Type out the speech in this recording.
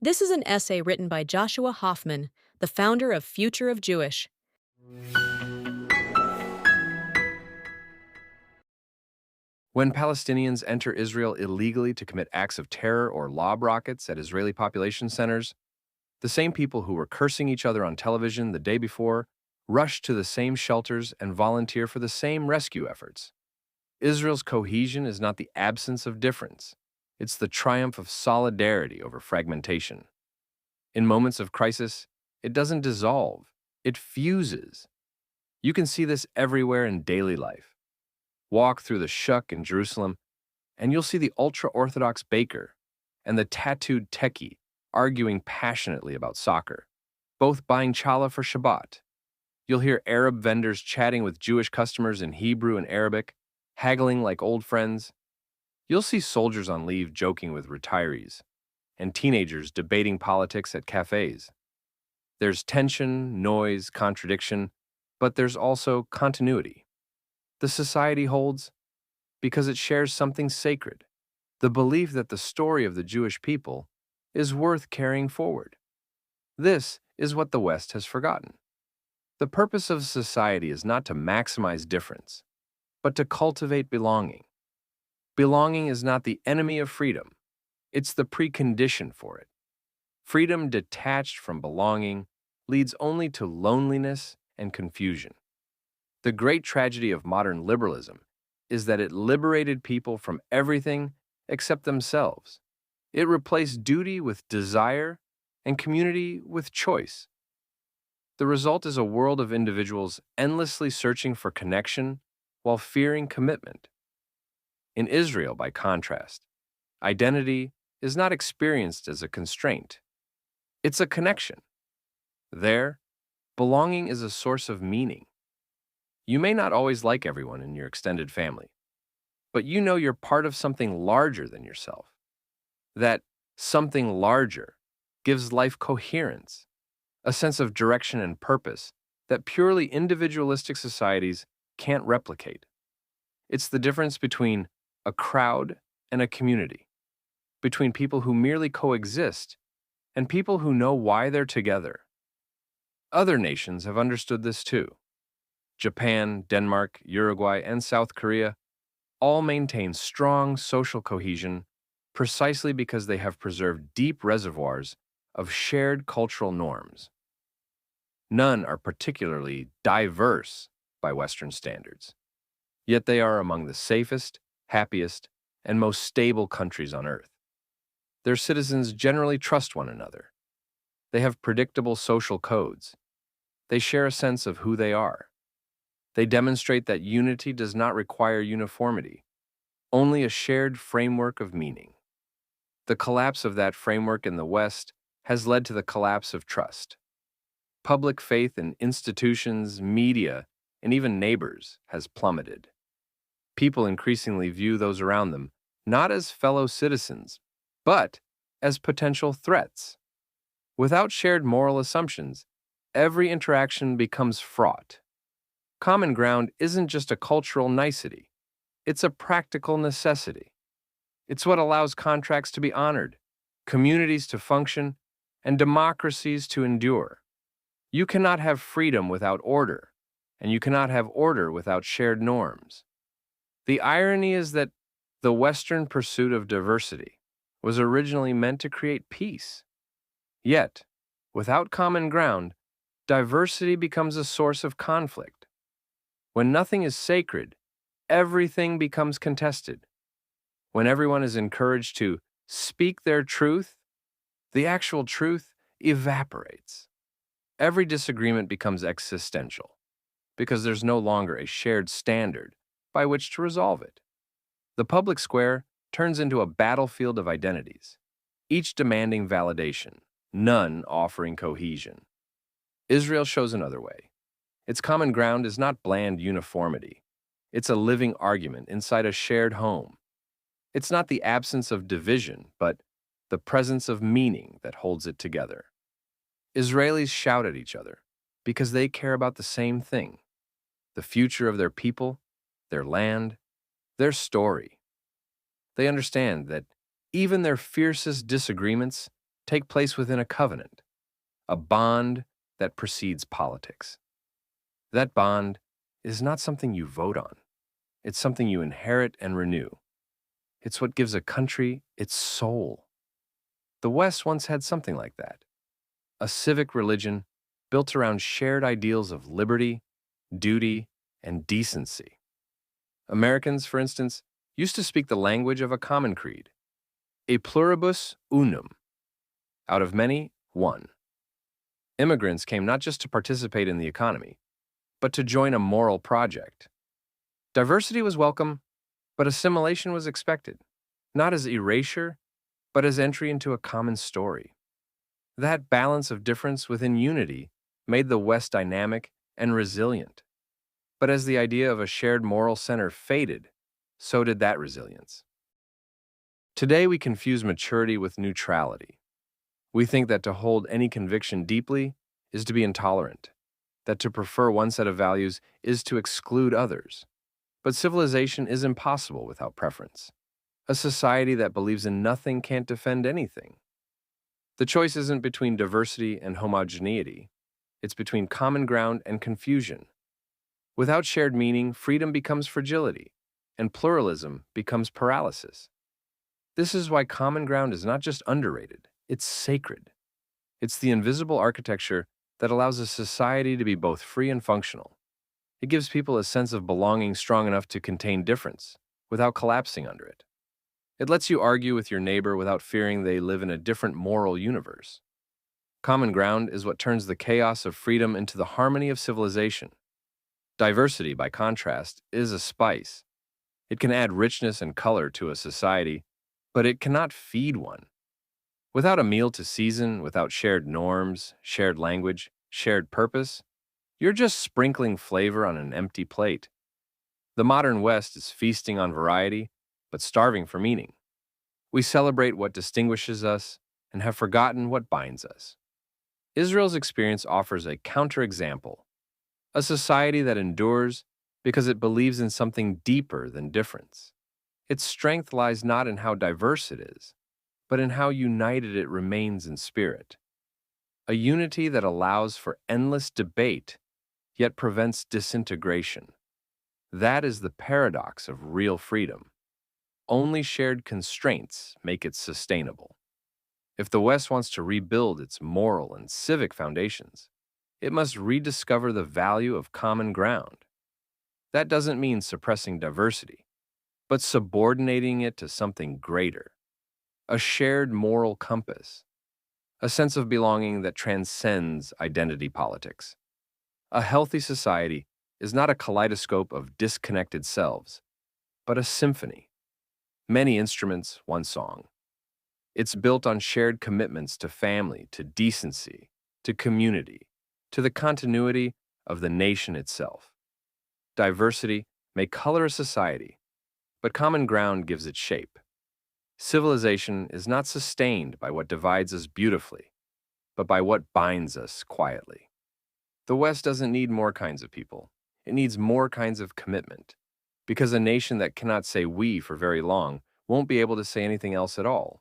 This is an essay written by Joshua Hoffman, the founder of Future of Jewish. When Palestinians enter Israel illegally to commit acts of terror or lob rockets at Israeli population centers, the same people who were cursing each other on television the day before rush to the same shelters and volunteer for the same rescue efforts. Israel's cohesion is not the absence of difference, it's the triumph of solidarity over fragmentation. In moments of crisis, it doesn't dissolve, it fuses. You can see this everywhere in daily life. Walk through the shuk in Jerusalem, and you'll see the ultra-Orthodox baker and the tattooed techie arguing passionately about soccer, both buying challah for Shabbat. You'll hear Arab vendors chatting with Jewish customers in Hebrew and Arabic, haggling like old friends. You'll see soldiers on leave joking with retirees, and teenagers debating politics at cafes. There's tension, noise, contradiction, but there's also continuity. The society holds because it shares something sacred, the belief that the story of the Jewish people is worth carrying forward. This is what the West has forgotten. The purpose of society is not to maximize difference, but to cultivate belonging. Belonging is not the enemy of freedom, it's the precondition for it. Freedom detached from belonging leads only to loneliness and confusion. The great tragedy of modern liberalism is that it liberated people from everything except themselves. It replaced duty with desire and community with choice. The result is a world of individuals endlessly searching for connection while fearing commitment. In Israel, by contrast, identity is not experienced as a constraint. It's a connection. There, belonging is a source of meaning. You may not always like everyone in your extended family, but you know you're part of something larger than yourself. That something larger gives life coherence, a sense of direction and purpose that purely individualistic societies can't replicate. It's the difference between a crowd and a community, between people who merely coexist and people who know why they're together. Other nations have understood this too. Japan, Denmark, Uruguay, and South Korea all maintain strong social cohesion precisely because they have preserved deep reservoirs of shared cultural norms. None are particularly diverse by Western standards, yet they are among the safest, happiest, and most stable countries on earth. Their citizens generally trust one another. They have predictable social codes. They share a sense of who they are. They demonstrate that unity does not require uniformity, only a shared framework of meaning. The collapse of that framework in the West has led to the collapse of trust. Public faith in institutions, media, and even neighbors has plummeted. People increasingly view those around them not as fellow citizens, but as potential threats. Without shared moral assumptions, every interaction becomes fraught. Common ground isn't just a cultural nicety, it's a practical necessity. It's what allows contracts to be honored, communities to function, and democracies to endure. You cannot have freedom without order, and you cannot have order without shared norms. The irony is that the Western pursuit of diversity was originally meant to create peace. Yet, without common ground, diversity becomes a source of conflict. When nothing is sacred, everything becomes contested. When everyone is encouraged to speak their truth, the actual truth evaporates. Every disagreement becomes existential because there's no longer a shared standard by which to resolve it. The public square turns into a battlefield of identities, each demanding validation, none offering cohesion. Israel shows another way. Its common ground is not bland uniformity. It's a living argument inside a shared home. It's not the absence of division, but the presence of meaning that holds it together. Israelis shout at each other because they care about the same thing: the future of their people, their land, their story. They understand that even their fiercest disagreements take place within a covenant, a bond that precedes politics. That bond is not something you vote on. It's something you inherit and renew. It's what gives a country its soul. The West once had something like that, a civic religion built around shared ideals of liberty, duty, and decency. Americans, for instance, used to speak the language of a common creed, a pluribus unum, out of many, one. Immigrants came not just to participate in the economy, but to join a moral project. Diversity was welcome, but assimilation was expected, not as erasure, but as entry into a common story. That balance of difference within unity made the West dynamic and resilient. But as the idea of a shared moral center faded, so did that resilience. Today we confuse maturity with neutrality. We think that to hold any conviction deeply is to be intolerant, that to prefer one set of values is to exclude others. But civilization is impossible without preference. A society that believes in nothing can't defend anything. The choice isn't between diversity and homogeneity. It's between common ground and confusion. Without shared meaning, freedom becomes fragility, and pluralism becomes paralysis. This is why common ground is not just underrated, it's sacred. It's the invisible architecture that allows a society to be both free and functional. It gives people a sense of belonging strong enough to contain difference, without collapsing under it. It lets you argue with your neighbor without fearing they live in a different moral universe. Common ground is what turns the chaos of freedom into the harmony of civilization. Diversity, by contrast, is a spice. It can add richness and color to a society, but it cannot feed one. Without a meal to season, without shared norms, shared language, shared purpose, you're just sprinkling flavor on an empty plate. The modern West is feasting on variety, but starving for meaning. We celebrate what distinguishes us and have forgotten what binds us. Israel's experience offers a counterexample, a society that endures because it believes in something deeper than difference. Its strength lies not in how diverse it is, but in how united it remains in spirit. A unity that allows for endless debate, yet prevents disintegration. That is the paradox of real freedom. Only shared constraints make it sustainable. If the West wants to rebuild its moral and civic foundations, it must rediscover the value of common ground. That doesn't mean suppressing diversity, but subordinating it to something greater, a shared moral compass, a sense of belonging that transcends identity politics. A healthy society is not a kaleidoscope of disconnected selves, but a symphony. Many instruments, one song. It's built on shared commitments to family, to decency, to community, to the continuity of the nation itself. Diversity may color a society, but common ground gives it shape. Civilization is not sustained by what divides us beautifully, but by what binds us quietly. The West doesn't need more kinds of people. It needs more kinds of commitment, because a nation that cannot say we for very long won't be able to say anything else at all.